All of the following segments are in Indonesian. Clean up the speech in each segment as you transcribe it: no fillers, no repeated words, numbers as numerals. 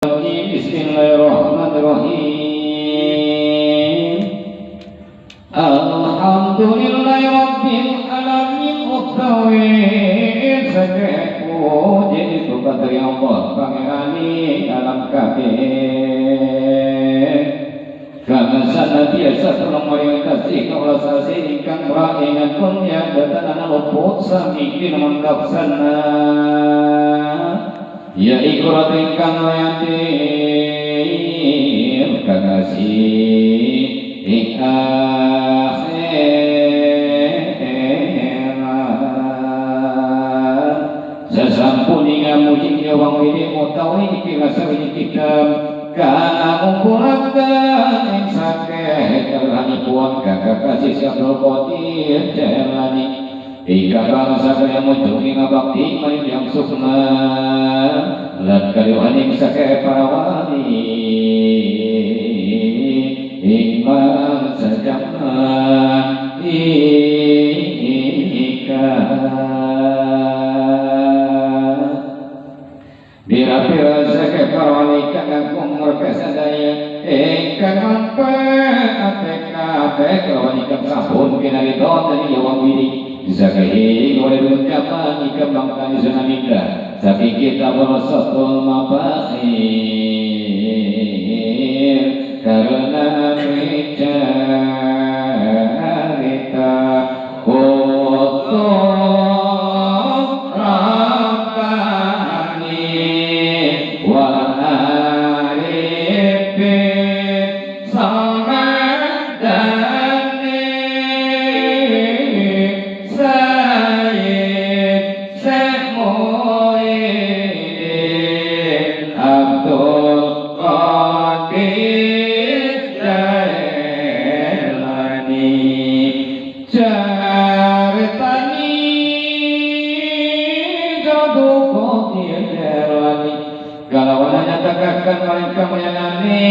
Bismillahirrahmanirrahim. Alhamdulillahi rabbil alamin utawi sakeku jadi tukat dari Allah pangerani alam kabeh karena sana biasa tulung orientasi kaulah sasi ingkang meraingan punya datan luput sami kinamang sana ya ikrat ingkang layatin kakasih akhirat sasampuni ngamuji wang widi utawi kira sawi kitab kana ngurakan sakeh kalani puan kakasih syabul qadir jalani ika bangsa kaya mujungi ngabakti maring yang sukma lat kaliwaning sakeh parawani ikman sejaman ika bira-bira sakeh parawani kakakung merkasa daya ingkang mampe ate-ate kelawan ikam sabun kinariton dari yawang widi Zakahi oleh ucapan ikam bangkani sunaminda Sabi kita berosotul mabakhir karena mencari untuk Rabbani wa arifin samadani Sayyid Syekh Muhyiddin Abdul Qadir Jailani Jaritani Jadu Qadir Jailani Galawananya tegakkan mereka menyangani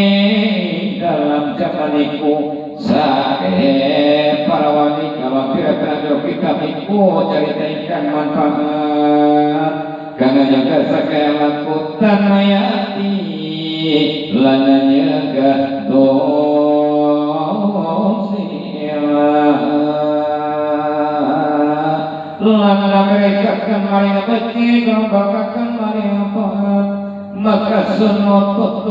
dalam zamaniku Sahe para wanita kira-kira kita miku cerita ikan manfaat karena jaga sakaya lakutan mayati lananya gadosila lana mereka kan maring beti bakakan maring apa maka sunut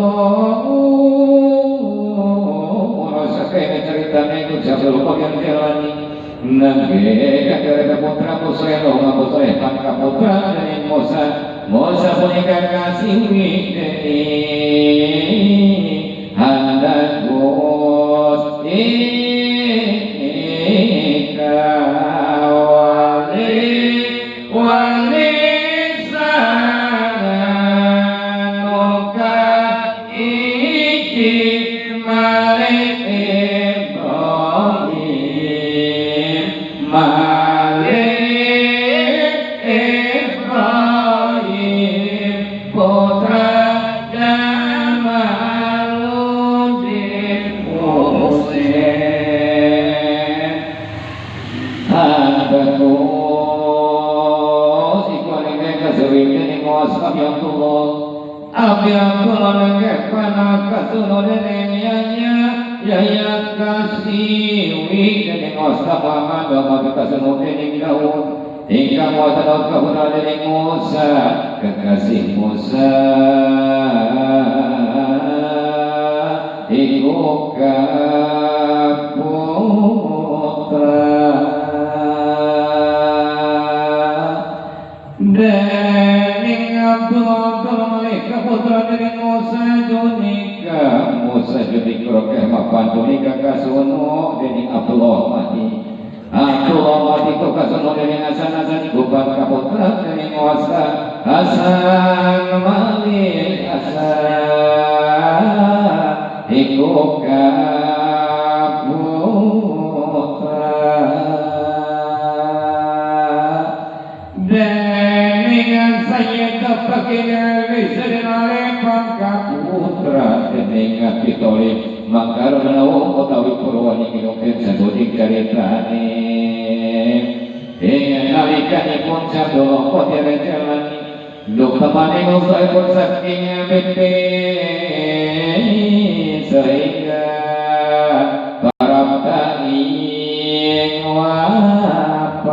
sakaya ceritanya itu jabul qadir jalani nangge kakek putra putra dong putra pangka putra dari Musa punya kasih wideni hendak gusti wali sananuka iki malik Malik Ibrahim putra Jamaluddin Husain Hadaku sikualing kasurikin muasab ya Allah Abiyatullah nengkepana kasunodenya Yaya kasih wikini muasab Muhammad kasunodenya daun Hingga muasab kabunadenya Musa Kekasih Musa Iku kaputra Dening Abdul Malik putra dari Musa Junika Musa Junika kemapan Junika kasuno dening Abdullah mati itu kasuno dening Hasan gubat kaputra dening Musa Hasan Malik Hasan iku kaputra Sayyid Baginda Wisnare Pangka Putra Dening Pitoli Mangkarana utawi Purwani Kinuken Sabudik Caritane Dengan nalikanipun Sabdo Qadir Jalani Duk temani ngusai pun saking BP sehingga barang daing wafat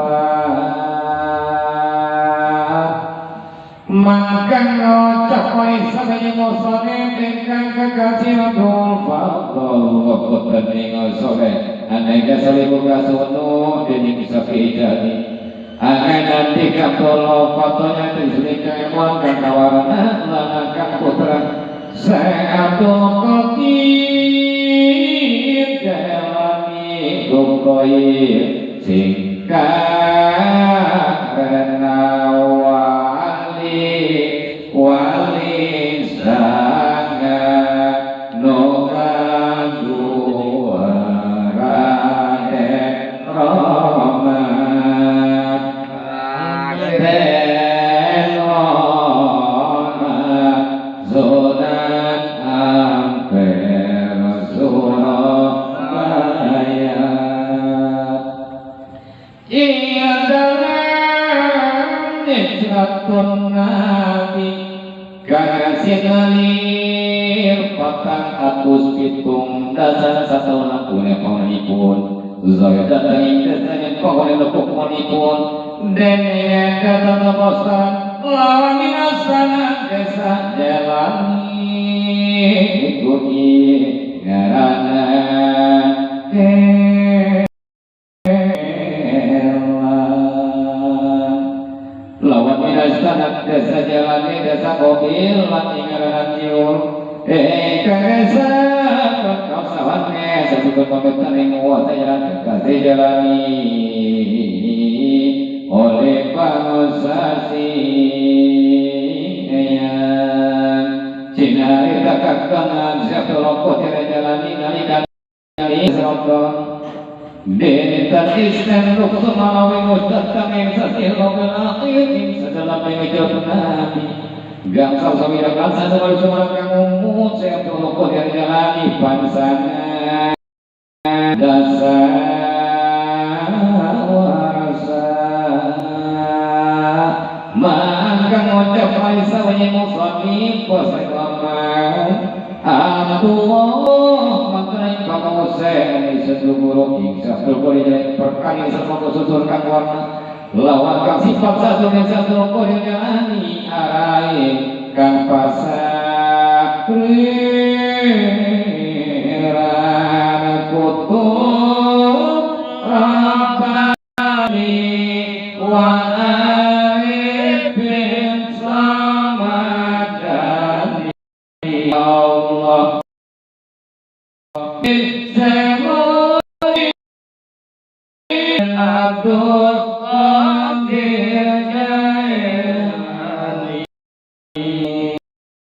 maka ngocok waisa saja ngusone dengan kekasih Abdul Fadl waktu tening ngusone aneka salibu kasunu dening sapi jadi akan nanti kapolo fotonya diselika emuan karena warna lanakan putra Abdul Qadir jalani gungkoi singkat karena wali sangat nukan duarane Roma Nabi kakasih ngalir patang atus pitung dasar satu nakune pamanipun Zaya datangin dasarnya paman lepuk pamanipun dene kata bosan lawan minasana desa jalani ikuti ngarana lawan minasana desa jalani desa mobil lan ingaranan ciur kagasa kau sawannya sebut pamitan yang muat jalan kasih jalani oleh pangusasi cinari takak kangen siapa lopot yang jalani nalikan nyari serokong Denitan isten luksu malawi mustad kami sasih lokel akhir sedalam mengijab nabi gangsal sawira kansa sebal suara kamu saya lopot yang jalani pansana dasar maka ngocap Raisa wanyi musami posai lama Abdullah maknai kamu saya sesuatu buruk hingga berkori perkali sama kesusurkan warna lawan kang sifat satu dan satu kori jalani arai kang pasak rirana kutub Rabbani wa arifin samadani Allah Abdul Qadir